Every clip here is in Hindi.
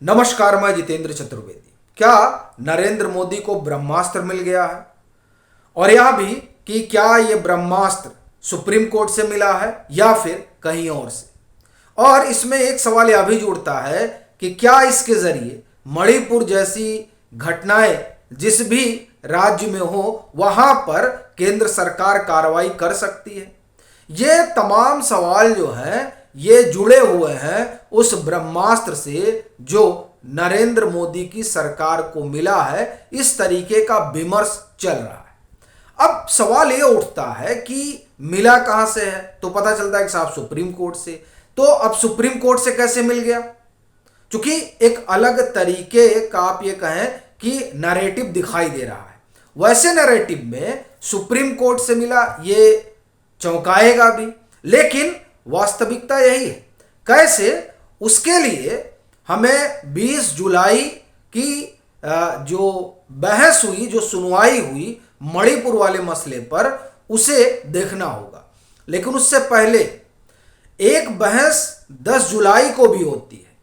नमस्कार, मैं जितेंद्र चतुर्वेदी। क्या नरेंद्र मोदी को ब्रह्मास्त्र मिल गया है? और यह भी कि क्या यह ब्रह्मास्त्र सुप्रीम कोर्ट से मिला है या फिर कहीं और से? और इसमें एक सवाल यह भी जुड़ता है कि क्या इसके जरिए मणिपुर जैसी घटनाएं जिस भी राज्य में हो वहां पर केंद्र सरकार कार्रवाई कर सकती है? ये तमाम सवाल जो हैं ये जुड़े हुए हैं उस ब्रह्मास्त्र से जो नरेंद्र मोदी की सरकार को मिला है। इस तरीके का विमर्श चल रहा है। अब सवाल ये उठता है कि मिला कहां से है? तो पता चलता है कि साहब सुप्रीम कोर्ट से। तो अब सुप्रीम कोर्ट से कैसे मिल गया? क्योंकि एक अलग तरीके का आप ये कहें कि नैरेटिव दिखाई दे रहा है। वैसे नैरेटिव में सुप्रीम कोर्ट से मिला ये चौंकाएगा भी, लेकिन वास्तविकता यही है। कैसे? उसके लिए हमें 20 जुलाई की जो बहस हुई, जो सुनवाई हुई मणिपुर वाले मसले पर, उसे देखना होगा। लेकिन उससे पहले एक बहस 10 जुलाई को भी होती है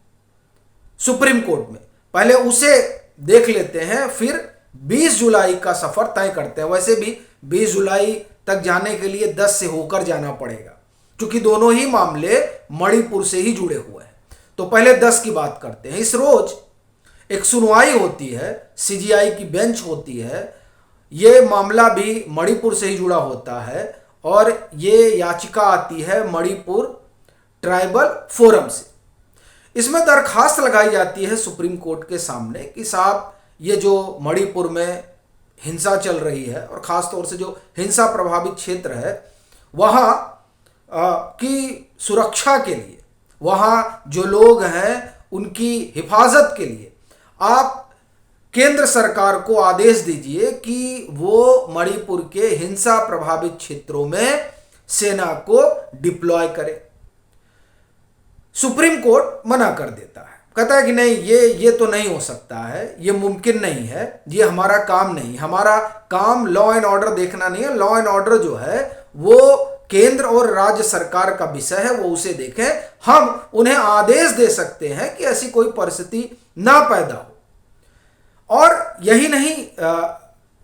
सुप्रीम कोर्ट में, पहले उसे देख लेते हैं, फिर 20 जुलाई का सफर तय करते हैं। वैसे भी 20 जुलाई तक जाने के लिए 10 से होकर जाना पड़ेगा, क्योंकि दोनों ही मामले मणिपुर से ही जुड़े हुए हैं। तो पहले 10 की बात करते हैं। इस रोज एक सुनवाई होती है, सीजीआई की बेंच होती है। ये मामला भी मणिपुर से ही जुड़ा होता है और ये याचिका आती है मणिपुर ट्राइबल फोरम से। इसमें दरखास्त लगाई जाती है सुप्रीम कोर्ट के सामने कि साहब ये जो मणिपुर में हिंसा चल रही है और ख़ासतौर से जो हिंसा प्रभावित क्षेत्र है वहाँ की सुरक्षा के लिए, वहाँ जो लोग हैं उनकी हिफाजत के लिए आप केंद्र सरकार को आदेश दीजिए कि वो मणिपुर के हिंसा प्रभावित क्षेत्रों में सेना को डिप्लॉय करे। सुप्रीम कोर्ट मना कर देता है, कहता है कि नहीं, ये तो नहीं हो सकता है, ये मुमकिन नहीं है, ये हमारा काम नहीं, हमारा काम लॉ एंड ऑर्डर देखना नहीं है। लॉ एंड ऑर्डर जो है वो केंद्र और राज्य सरकार का विषय है, वो उसे देखें। हम उन्हें आदेश दे सकते हैं कि ऐसी कोई परिस्थिति ना पैदा हो। और यही नहीं,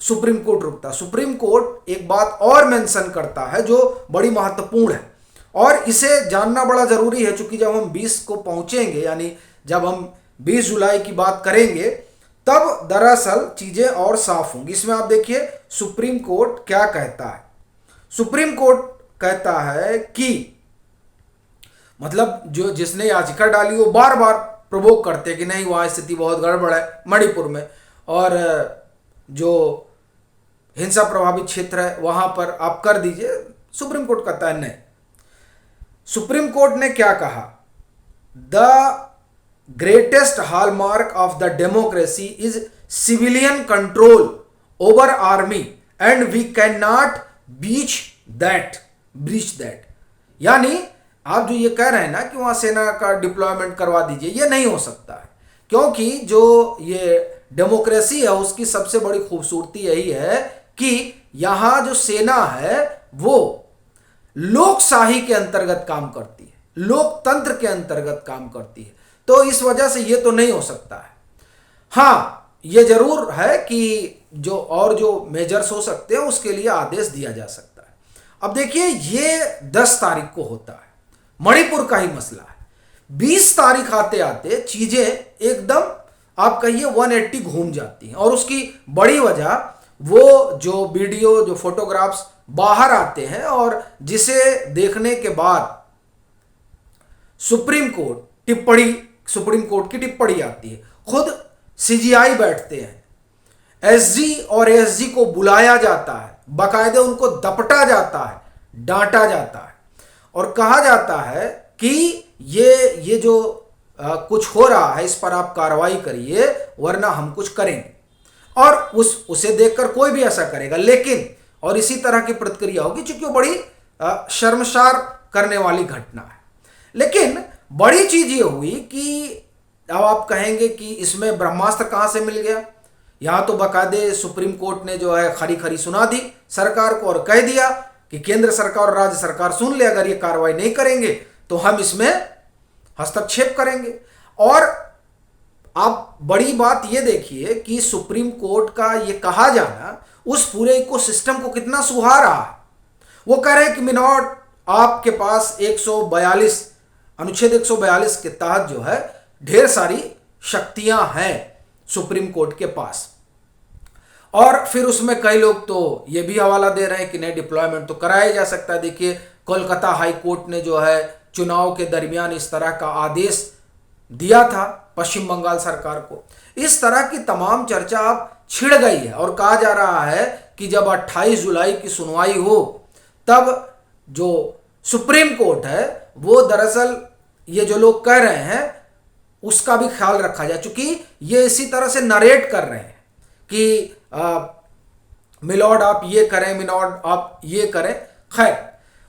सुप्रीम कोर्ट रुकता। सुप्रीम कोर्ट एक बात और मेंशन करता है जो बड़ी महत्वपूर्ण है और इसे जानना बड़ा जरूरी है, क्योंकि जब हम 20 को पहुंचेंगे, यानी जब हम 20 जुलाई की बात करेंगे, तब दरअसल चीजें और साफ होंगी। इसमें आप देखिए सुप्रीम कोर्ट क्या कहता है। सुप्रीम कोर्ट कहता है कि मतलब जो जिसने याचिका डाली वो बार बार प्रोवोक करते हैं कि नहीं, वहां स्थिति बहुत गड़बड़ है मणिपुर में, और जो हिंसा प्रभावित क्षेत्र है वहां पर आप कर दीजिए। सुप्रीम कोर्ट कहता है नहीं। सुप्रीम कोर्ट ने क्या कहा? The greatest hallmark of the democracy is civilian control over army and we can not breach that. यानी आप जो ये कह रहे हैं ना कि वहां सेना का डिप्लॉयमेंट करवा दीजिए, ये नहीं हो सकता है, क्योंकि जो ये डेमोक्रेसी है उसकी सबसे बड़ी खूबसूरती यही है कि यहां जो सेना है वो लोकशाही के अंतर्गत काम करती है, लोकतंत्र के अंतर्गत काम करती है। तो इस वजह से ये तो नहीं हो सकता है। हाँ, ये जरूर है कि जो मेजर्स हो सकते हैं उसके लिए आदेश दिया जा सकता है। अब देखिए ये 10 तारीख को होता है, मणिपुर का ही मसला है। 20 तारीख आते आते चीजें एकदम आप कहिए 180 घूम जाती हैं, और उसकी बड़ी वजह वो जो वीडियो, जो फोटोग्राफ्स बाहर आते हैं और जिसे देखने के बाद सुप्रीम कोर्ट की टिप्पणी आती है। खुद सीजीआई बैठते हैं, एसजी और एसजी को बुलाया जाता है, बाकायदे उनको दपटा जाता है, डांटा जाता है और कहा जाता है कि ये जो कुछ हो रहा है इस पर आप कार्रवाई करिए वरना हम कुछ करेंगे। और उसे देखकर कोई भी ऐसा करेगा, लेकिन और इसी तरह की प्रतिक्रिया होगी, क्योंकि वो बड़ी शर्मसार करने वाली घटना है। लेकिन बड़ी चीज ये हुई कि अब आप कहेंगे कि इसमें ब्रह्मास्त्र कहां से मिल गया। यहां तो बाकायदे सुप्रीम कोर्ट ने जो है खरी खरी सुना दी सरकार को और कह दिया कि केंद्र सरकार और राज्य सरकार सुन ले, अगर ये कार्रवाई नहीं करेंगे तो हम इसमें हस्तक्षेप करेंगे। और आप बड़ी बात ये देखिए कि सुप्रीम कोर्ट का ये कहा जाना उस पूरे इकोसिस्टम को कितना सुहा रहा है। वो कह रहे हैं कि मिनॉट आपके पास 142 अनुच्छेद 142 के तहत जो है ढेर सारी शक्तियां हैं सुप्रीम कोर्ट के पास। और फिर उसमें कई लोग तो ये भी हवाला दे रहे हैं कि नहीं, डिप्लॉयमेंट तो कराया जा सकता है। देखिए कोलकाता हाई कोर्ट ने जो है चुनाव के दरमियान इस तरह का आदेश दिया था पश्चिम बंगाल सरकार को। इस तरह की तमाम चर्चा अब छिड़ गई है और कहा जा रहा है कि जब 28 जुलाई की सुनवाई हो तब जो सुप्रीम कोर्ट है वो दरअसल ये जो लोग कह रहे हैं उसका भी ख्याल रखा जाए, चूंकि ये इसी तरह से नरेट कर रहे हैं कि मिलॉर्ड आप ये करें, मिलॉर्ड आप ये करें। खैर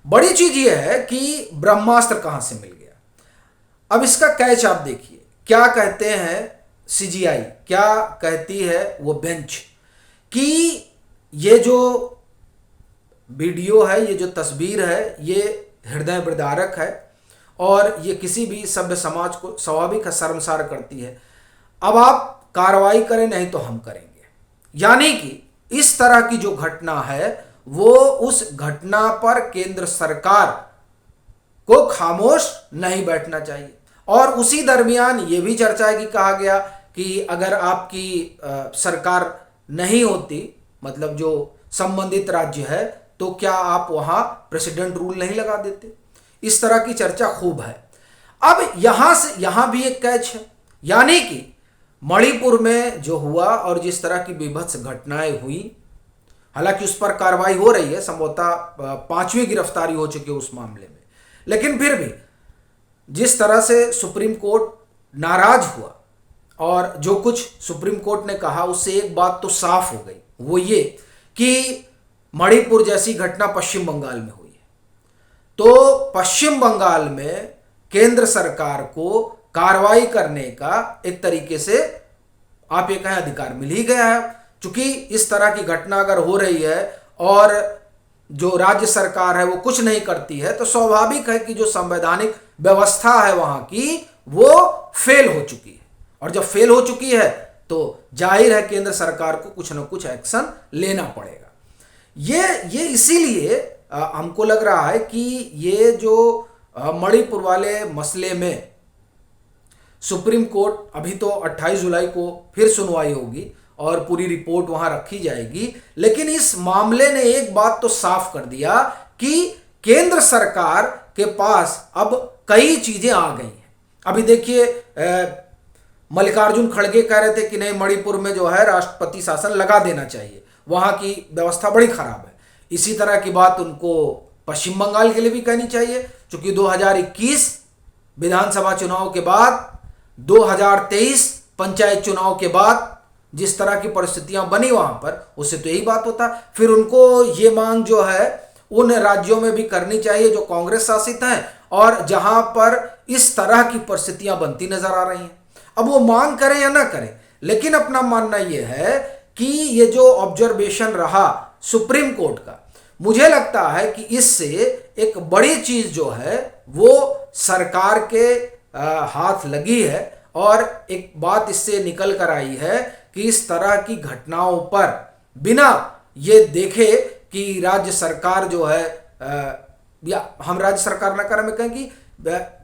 बड़ी चीज ये है कि ब्रह्मास्त्र कहां से मिल गया। अब इसका कैच आप देखिए, क्या कहते हैं सीजीआई, क्या कहती है वो बेंच कि ये जो वीडियो है, ये जो तस्वीर है, ये हृदय विदारक है और ये किसी भी सभ्य समाज को स्वाभाविक शर्मसार करती है। अब आप कार्रवाई करें, नहीं तो हम करेंगे। यानी कि इस तरह की जो घटना है वो उस घटना पर केंद्र सरकार को खामोश नहीं बैठना चाहिए। और उसी दरमियान ये भी चर्चा है कि कहा गया कि अगर आपकी सरकार नहीं होती, मतलब जो संबंधित राज्य है, तो क्या आप वहां प्रेसिडेंट रूल नहीं लगा देते। इस तरह की चर्चा खूब है। अब यहां भी एक कैच है, यानी कि मणिपुर में जो हुआ और जिस तरह की बीभत्स घटनाएं हुई, हालांकि उस पर कार्रवाई हो रही है, संभवतः 5वीं गिरफ्तारी हो चुकी है उस मामले में, लेकिन फिर भी जिस तरह से सुप्रीम कोर्ट नाराज हुआ और जो कुछ सुप्रीम कोर्ट ने कहा उससे एक बात तो साफ हो गई, वो ये कि मणिपुर जैसी घटना पश्चिम बंगाल में हुई है तो पश्चिम बंगाल में केंद्र सरकार को कार्रवाई करने का एक तरीके से आप ये कहें अधिकार मिल ही गया है। चूंकि इस तरह की घटना अगर हो रही है और जो राज्य सरकार है वो कुछ नहीं करती है तो स्वाभाविक है कि जो संवैधानिक व्यवस्था है वहां की वो फेल हो चुकी है। और जब फेल हो चुकी है तो जाहिर है केंद्र सरकार को कुछ ना कुछ एक्शन लेना पड़ेगा। ये इसीलिए हमको लग रहा है कि ये जो मणिपुर वाले मसले में सुप्रीम कोर्ट अभी तो 28 जुलाई को फिर सुनवाई होगी और पूरी रिपोर्ट वहां रखी जाएगी, लेकिन इस मामले ने एक बात तो साफ कर दिया कि केंद्र सरकार के पास अब कई चीजें आ गई हैं। अभी देखिए मल्लिकार्जुन खड़गे कह रहे थे कि नहीं, मणिपुर में जो है राष्ट्रपति शासन लगा देना चाहिए, वहां की व्यवस्था बड़ी खराब है। इसी तरह की बात उनको पश्चिम बंगाल के लिए भी कहनी चाहिए, क्योंकि 2021 विधानसभा चुनाव के बाद, 2023 पंचायत चुनाव के बाद जिस तरह की परिस्थितियां बनी वहां पर, उससे तो यही बात होता। फिर उनको ये मांग जो है उन राज्यों में भी करनी चाहिए जो कांग्रेस शासित हैं और जहां पर इस तरह की परिस्थितियां बनती नजर आ रही हैं। अब वो मांग करें या ना करें, लेकिन अपना मानना यह है कि ये जो ऑब्जर्वेशन रहा सुप्रीम कोर्ट का, मुझे लगता है कि इससे एक बड़ी चीज जो है वो सरकार के हाथ लगी है और एक बात इससे निकल कर आई है कि इस तरह की घटनाओं पर बिना ये देखे कि राज्य सरकार जो है या हम राज्य सरकार ना करें, मैं कहें कि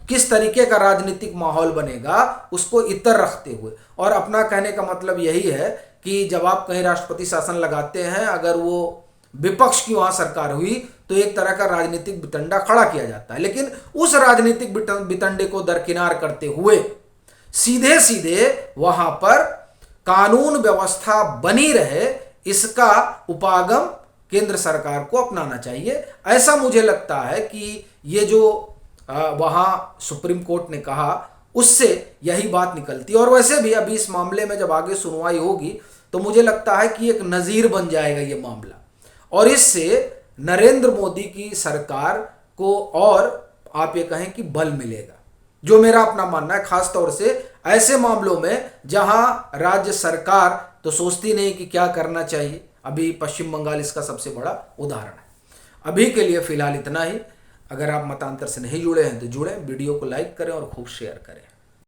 किस तरीके का राजनीतिक माहौल बनेगा उसको इतर रखते हुए। और अपना कहने का मतलब यही है कि जब आप कहीं राष्ट्रपति शासन लगाते हैं, अगर वो विपक्ष की वहां सरकार हुई तो एक तरह का राजनीतिक बितंडा खड़ा किया जाता है, लेकिन उस राजनीतिक बितंडे को दरकिनार करते हुए सीधे सीधे वहां पर कानून व्यवस्था बनी रहे, इसका उपागम केंद्र सरकार को अपनाना चाहिए। ऐसा मुझे लगता है कि ये जो वहां सुप्रीम कोर्ट ने कहा उससे यही बात निकलती है। और वैसे भी अभी इस मामले में जब आगे सुनवाई होगी तो मुझे लगता है कि एक नजीर बन जाएगा ये मामला और इससे नरेंद्र मोदी की सरकार को और आप ये कहें कि बल मिलेगा, जो मेरा अपना मानना है, खास तौर से ऐसे मामलों में जहां राज्य सरकार तो सोचती नहीं कि क्या करना चाहिए। अभी पश्चिम बंगाल इसका सबसे बड़ा उदाहरण है। अभी के लिए फिलहाल इतना ही। अगर आप मतांतर से नहीं जुड़े हैं तो जुड़ें, वीडियो को लाइक करें और खूब शेयर करें।